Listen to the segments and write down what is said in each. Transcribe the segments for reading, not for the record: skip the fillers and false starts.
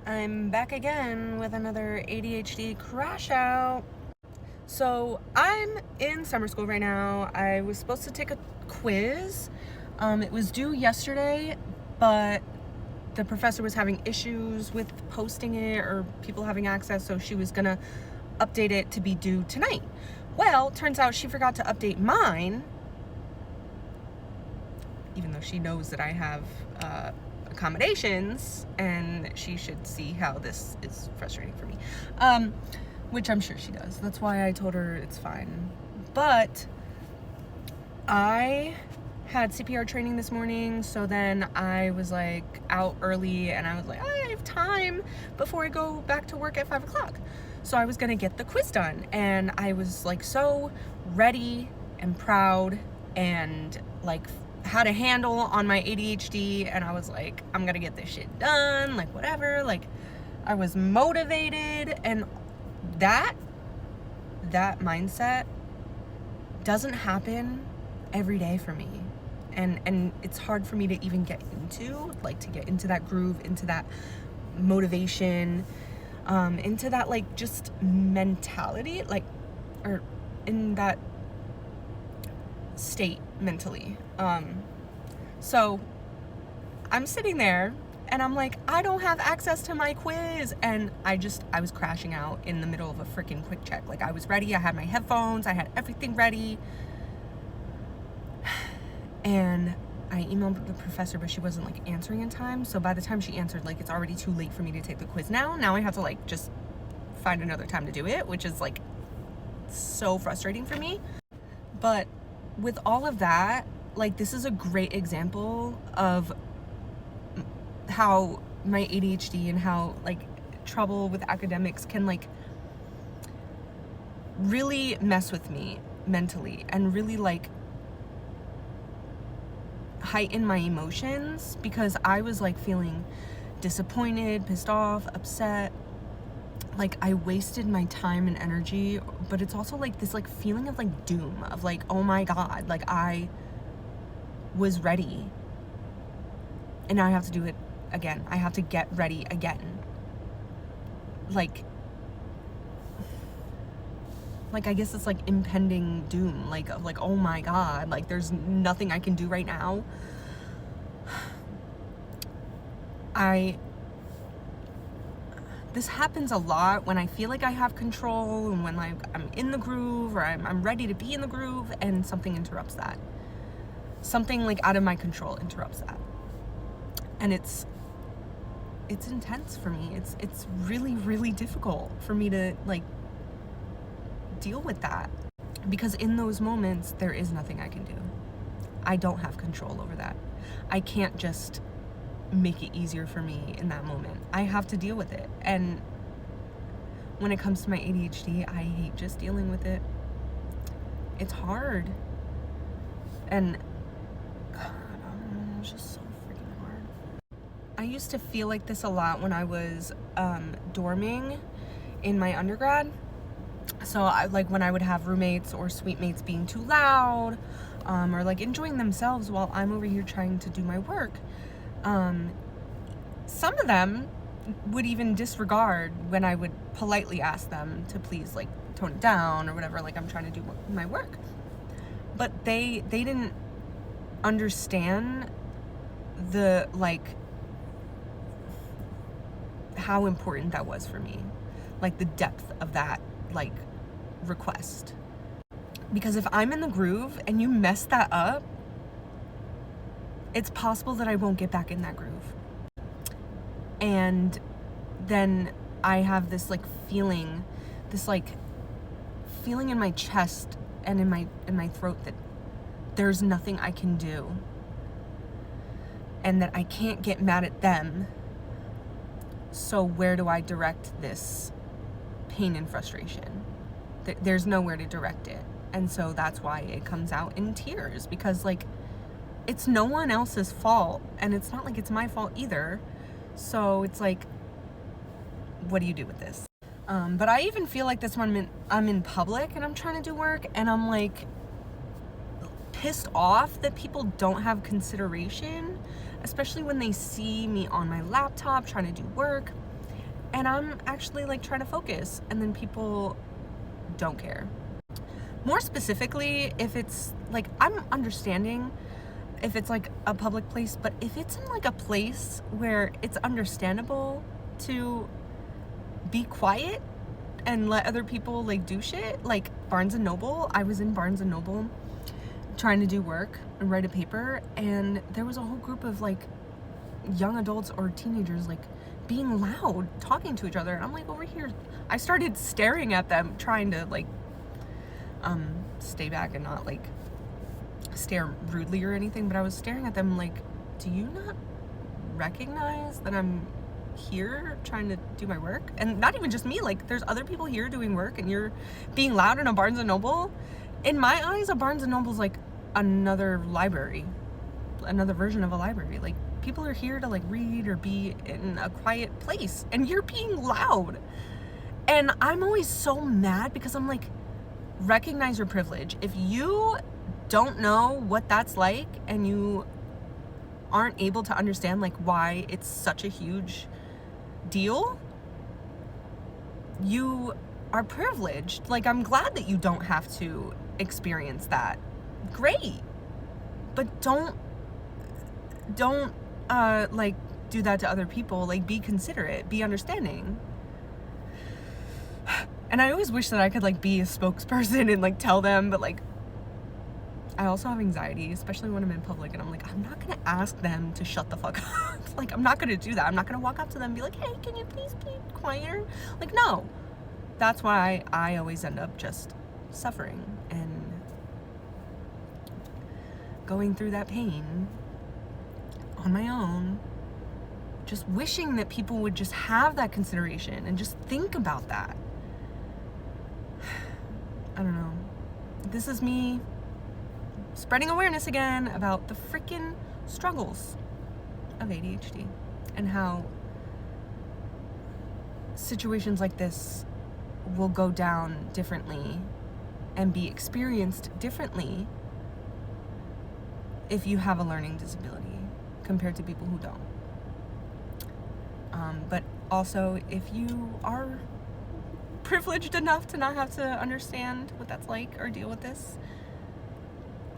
I'm back again with another ADHD crash out. So I'm in summer school right now. I was supposed to take a quiz. It was due yesterday, but the professor was having issues with posting it or people having access, so she was gonna update it to be due tonight. Well, turns out she forgot to update mine, even though she knows that I have accommodations, and she should see how this is frustrating for me, which I'm sure she does. That's why I told her it's fine. But I had CPR training this morning, so then I was like out early, and I was like, I have time before I go back to work at 5 o'clock. So I was gonna get the quiz done, and I was like so ready and proud and like had a handle on my ADHD, and I was like, I'm gonna get this shit done, like whatever. Like I was motivated, and that mindset doesn't happen every day for me, and it's hard for me to even get into, like to get into that groove, into that motivation, into that like just mentality, like, or in that state mentally. So I'm sitting there and I'm like, I don't have access to my quiz, and I was crashing out in the middle of a freaking quick check. Like I was ready, I had my headphones, I had everything ready, and I emailed the professor, but she wasn't like answering in time. So by the time she answered, like it's already too late for me to take the quiz now I have to like just find another time to do it, which is like so frustrating for me. But with all of that, like this is a great example of how my ADHD and how like trouble with academics can like really mess with me mentally and really like heighten my emotions, because I was like feeling disappointed, pissed off, upset. Like I wasted my time and energy, but it's also like this like feeling of like doom, of like, oh my God, like I was ready and now I have to do it again. I have to get ready again. Like I guess it's like impending doom, like of like, oh my God, like there's nothing I can do right now. This happens a lot when I feel like I have control, and when like I'm in the groove, or I'm ready to be in the groove, and something interrupts that. Something like out of my control interrupts that. And it's intense for me. It's really, really difficult for me to like deal with that, because in those moments there is nothing I can do. I don't have control over that. I can't just make it easier for me in that moment. I have to deal with it. And when it comes to my ADHD, I hate just dealing with it. It's hard. And God, it's just so freaking hard. I used to feel like this a lot when I was dorming in my undergrad. So I like when I would have roommates or suite mates being too loud, or like enjoying themselves while I'm over here trying to do my work. Some of them would even disregard when I would politely ask them to please like tone it down or whatever, like I'm trying to do my work. But they didn't understand the like how important that was for me, like the depth of that like request. Because if I'm in the groove and you mess that up, it's possible that I won't get back in that groove. And then I have this like feeling in my chest and in my throat that there's nothing I can do, and that I can't get mad at them. So where do I direct this pain and frustration? There's nowhere to direct it. And so that's why it comes out in tears, because like it's no one else's fault, and it's not like it's my fault either. So it's like, what do you do with this? But I even feel like this when I'm in public and I'm trying to do work, and I'm like pissed off that people don't have consideration, especially when they see me on my laptop trying to do work. and I'm actually like trying to focus, and then people don't care. More specifically, if it's like, I'm understanding if it's like a public place, but if it's in like a place where it's understandable to be quiet and let other people like do shit, like Barnes and Noble. I was in Barnes and Noble trying to do work and write a paper, and there was a whole group of like young adults or teenagers like being loud, talking to each other, and I'm like over here. I started staring at them, trying to like stay back and not like stare rudely or anything, but I was staring at them like, do you not recognize that I'm here trying to do my work? And not even just me, like there's other people here doing work, and you're being loud in a Barnes and Noble. In my eyes, a Barnes and Noble is like another library, another version of a library. Like people are here to like read or be in a quiet place, and you're being loud. And I'm always so mad because I'm like, recognize your privilege. If you don't know what that's like, and you aren't able to understand like why it's such a huge deal, you are privileged. Like, I'm glad that you don't have to experience that. Great. But don't like do that to other people. Like, be considerate, be understanding. And I always wish that I could like be a spokesperson and like tell them, but like I also have anxiety, especially when I'm in public, and I'm like, I'm not gonna ask them to shut the fuck up. Like, I'm not gonna do that. I'm not gonna walk up to them and be like, hey, can you please be quieter? Like, no. That's why I always end up just suffering and going through that pain on my own, just wishing that people would just have that consideration and just think about that. I don't know. This is me spreading awareness again about the freaking struggles of ADHD and how situations like this will go down differently and be experienced differently if you have a learning disability compared to people who don't. But also, if you are privileged enough to not have to understand what that's like or deal with this,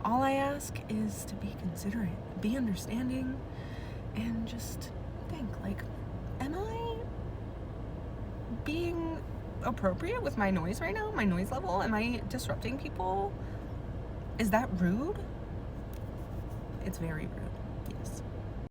all I ask is to be considerate, be understanding, and just think, like, am I being appropriate with my noise right now, my noise level? Am I disrupting people? Is that rude? It's very rude, yes.